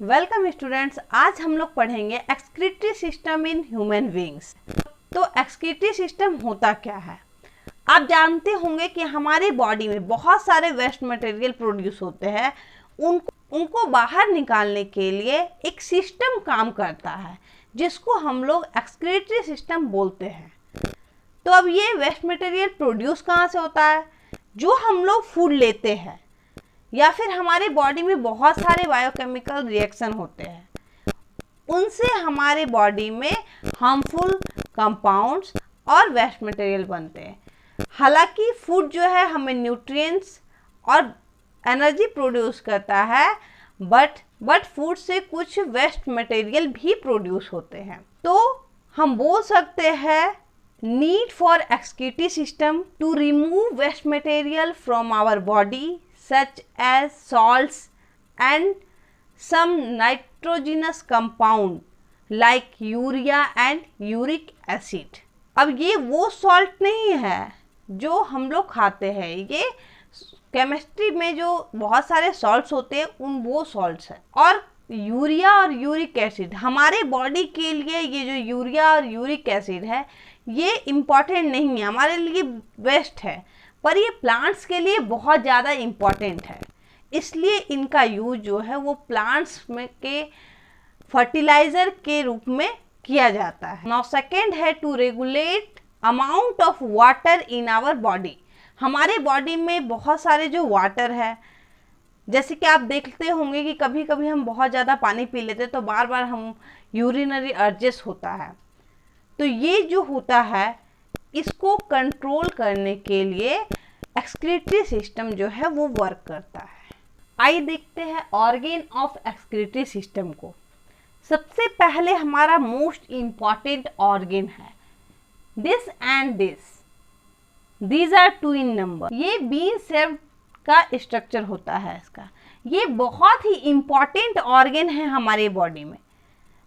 Welcome students, आज हम लोग पढ़ेंगे excretory system in human beings. तो एक्सक्रीटरी सिस्टम होता क्या है? आप जानते होंगे कि हमारी बॉडी में बहुत सारे वेस्ट मटेरियल प्रोड्यूस होते हैं। उनको बाहर निकालने के लिए एक सिस्टम काम करता है जिसको हम लोग एक्सक्रीटरी सिस्टम बोलते हैं। तो अब ये वेस्ट मटेरियल प्रोड्यूस कहाँ से होता है? जो हम लोग फूड लेते हैं या फिर हमारी बॉडी में बहुत सारे बायोकेमिकल रिएक्शन होते हैं, उनसे हमारे बॉडी में हार्मफुल कंपाउंड्स और वेस्ट मटेरियल बनते हैं। हालांकि फूड जो है हमें न्यूट्रिएंट्स और एनर्जी प्रोड्यूस करता है, बट फूड से कुछ वेस्ट मटेरियल भी प्रोड्यूस होते हैं। तो हम बोल सकते हैं need for excretory system to remove waste material from our body such as salts and some nitrogenous compound like urea and uric acid। अब ये वो सॉल्ट नहीं है जो हम लोग खाते हैं, ये केमिस्ट्री में जो बहुत सारे सॉल्ट्स होते हैं वो सॉल्ट्स हैं। और यूरिया और यूरिक एसिड हमारे बॉडी के लिए, ये जो यूरिया और यूरिक एसिड है ये इम्पॉर्टेंट नहीं है, हमारे लिए वेस्ट है, पर ये प्लांट्स के लिए बहुत ज़्यादा इम्पॉर्टेंट है। इसलिए इनका यूज जो है वो प्लांट्स में के फर्टिलाइज़र के रूप में किया जाता है। नाउ सेकेंड है to regulate amount of water in our body. हमारे बॉडी में बहुत सारे जो वाटर है, जैसे कि आप देखते होंगे कि कभी कभी हम बहुत ज़्यादा पानी पी लेते तो बार बार हम यूरिनरी अर्जेस होता है। तो ये जो होता है इसको कंट्रोल करने के लिए एक्सक्रीटरी सिस्टम जो है वो वर्क करता है। आइए देखते हैं ऑर्गन ऑफ एक्सक्रीटरी सिस्टम को। सबसे पहले हमारा मोस्ट इम्पॉर्टेंट ऑर्गन है this and these are two in number. ये बीन शेप्ड का स्ट्रक्चर होता है इसका। ये बहुत ही इम्पॉर्टेंट ऑर्गन है हमारे बॉडी में।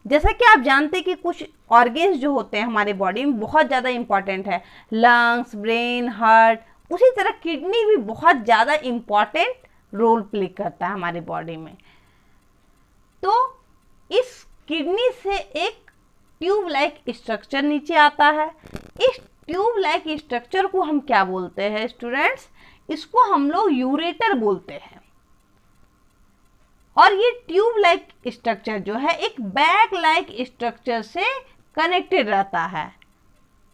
जैसा कि आप जानते हैं कि कुछ ऑर्गन्स जो होते हैं हमारे बॉडी में बहुत ज़्यादा इम्पॉर्टेंट है, लंग्स, ब्रेन, हार्ट, उसी तरह किडनी भी बहुत ज़्यादा इम्पॉर्टेंट रोल प्ले करता है हमारे बॉडी में। तो इस किडनी से एक ट्यूब लाइक स्ट्रक्चर नीचे आता है। इस ट्यूब लाइक स्ट्रक्चर को हम क्या बोलते हैं स्टूडेंट्स? इसको हम लोग यूरेटर बोलते हैं। और ये ट्यूब लाइक स्ट्रक्चर जो है एक बैग लाइक स्ट्रक्चर से कनेक्टेड रहता है।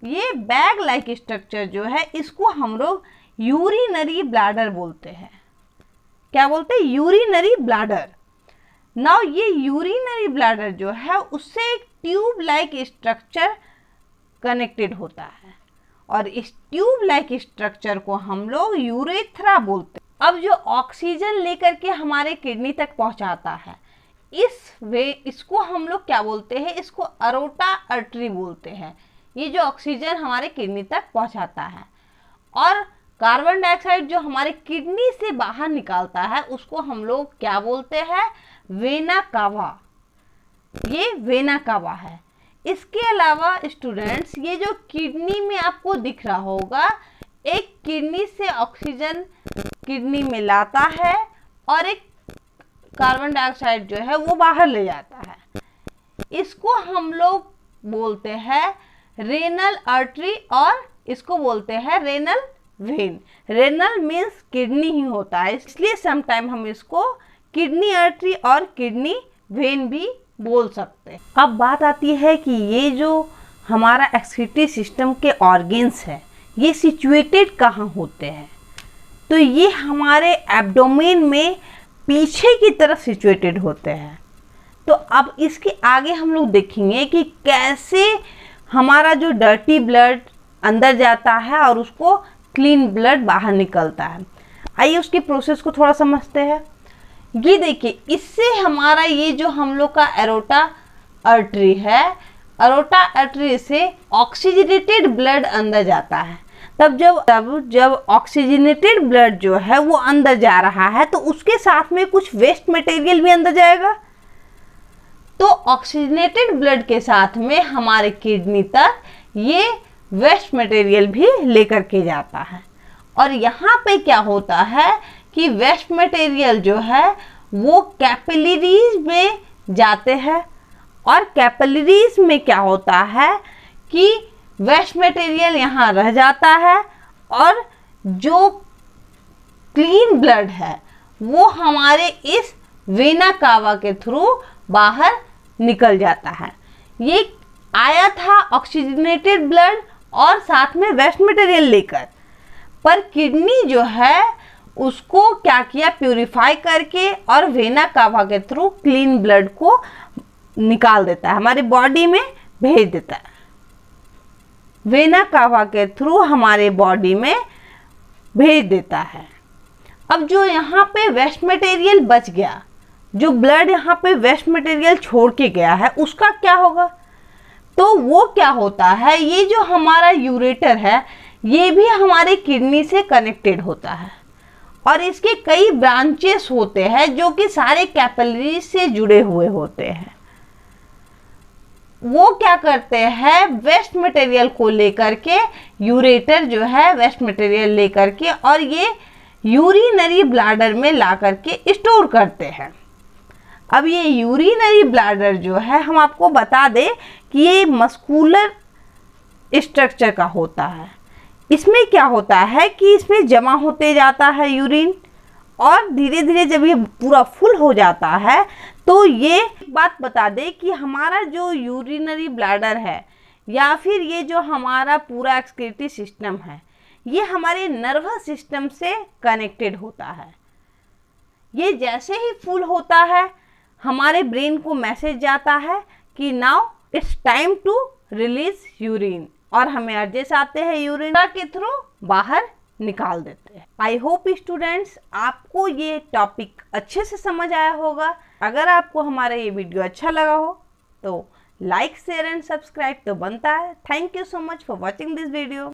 ये बैग लाइक स्ट्रक्चर जो है इसको हम लोग यूरिनरी ब्लैडर बोलते हैं। क्या बोलते हैं? Urinary bladder. नाउ ये यूरिनरी ब्लैडर जो है उससे एक ट्यूब लाइक स्ट्रक्चर कनेक्टेड होता है और इस ट्यूब लाइक स्ट्रक्चर को हम लोग यूरेथ्रा बोलते हैं। अब जो ऑक्सीजन लेकर के हमारे किडनी तक पहुंचाता है, इसको हम लोग क्या बोलते हैं? इसको अरोटा आर्टरी बोलते हैं। ये जो ऑक्सीजन हमारे किडनी तक पहुंचाता है और कार्बन डाइऑक्साइड जो हमारे किडनी से बाहर निकालता है उसको हम लोग क्या बोलते हैं? Vena cava. ये वेना कावा है। इसके अलावा स्टूडेंट्स ये जो किडनी में आपको दिख रहा होगा, एक किडनी से ऑक्सीजन किडनी में लाता है और एक कार्बन डाइऑक्साइड जो है वो बाहर ले जाता है। इसको हम लोग बोलते हैं रेनल आर्टरी और इसको बोलते हैं renal vein. Renal means kidney ही होता है, इसलिए समटाइम हम इसको किडनी आर्टरी और किडनी वेन भी बोल सकते हैं। अब बात आती है कि ये जो हमारा एक्सक्रीटरी सिस्टम के ऑर्गन्स है ये सिचुएटेड कहाँ होते हैं? तो ये हमारे एब्डोमेन में पीछे की तरफ सिचुएटेड होते हैं। तो अब इसके आगे हम लोग देखेंगे कि कैसे हमारा जो डर्टी ब्लड अंदर जाता है और उसको क्लीन ब्लड बाहर निकलता है। आइए उसके प्रोसेस को थोड़ा समझते हैं। ये देखिए, इससे हमारा ये जो हम लोग का एरोटा आर्टरी है, एरोटा आर्टरी से ऑक्सीजनेटेड ब्लड अंदर जाता है। तब जब ऑक्सीजनेटेड ब्लड जो है वो अंदर जा रहा है तो उसके साथ में कुछ वेस्ट मटेरियल भी अंदर जाएगा। तो ऑक्सीजनेटेड ब्लड के साथ में हमारे किडनी तक ये वेस्ट मटेरियल भी लेकर के जाता है। और यहाँ पे क्या होता है कि वेस्ट मटेरियल जो है वो कैपिलरीज में जाते हैं और कैपिलरीज में क्या होता है कि वेस्ट मटेरियल यहाँ रह जाता है और जो क्लीन ब्लड है वो हमारे इस वेना कावा के थ्रू बाहर निकल जाता है। ये आया था ऑक्सीजनेटेड ब्लड और साथ में वेस्ट मटेरियल लेकर, पर किडनी जो है उसको क्या किया, प्यूरिफाई करके और वेना कावा के थ्रू क्लीन ब्लड को निकाल देता है, हमारी बॉडी में भेज देता है। वेना कावा के थ्रू हमारे बॉडी में भेज देता है। अब जो यहाँ पे वेस्ट मटेरियल बच गया, जो ब्लड यहाँ पे वेस्ट मटेरियल छोड़ के गया है, उसका क्या होगा? तो वो क्या होता है, ये जो हमारा यूरेटर है ये भी हमारे किडनी से कनेक्टेड होता है और इसके कई ब्रांचेस होते हैं जो कि सारे कैपिलरी से जुड़े हुए होते हैं। वो क्या करते हैं, वेस्ट मटेरियल को लेकर के, यूरेटर जो है वेस्ट मटेरियल लेकर के और ये यूरिनरी ब्लैडर में ला करके स्टोर करते हैं। अब ये यूरिनरी ब्लैडर जो है, हम आपको बता दें कि ये मस्कुलर स्ट्रक्चर का होता है। इसमें क्या होता है कि इसमें जमा होते जाता है यूरिन और धीरे धीरे जब ये पूरा फुल हो जाता है तो ये बात बता दें कि हमारा जो यूरिनरी ब्लैडर है या फिर ये जो हमारा पूरा एक्सक्रीटरी सिस्टम है, ये हमारे नर्वस सिस्टम से कनेक्टेड होता है। ये जैसे ही फुल होता है हमारे ब्रेन को मैसेज जाता है कि now it's time to release urine और हमें अर्जेस आते हैं यूरिन के थ्रू बाहर निकाल देते हैं। आई होप स्टूडेंट्स आपको ये टॉपिक अच्छे से समझ आया होगा। अगर आपको हमारा ये वीडियो अच्छा लगा हो तो लाइक शेयर एंड सब्सक्राइब तो बनता है। Thank you so much for watching this video.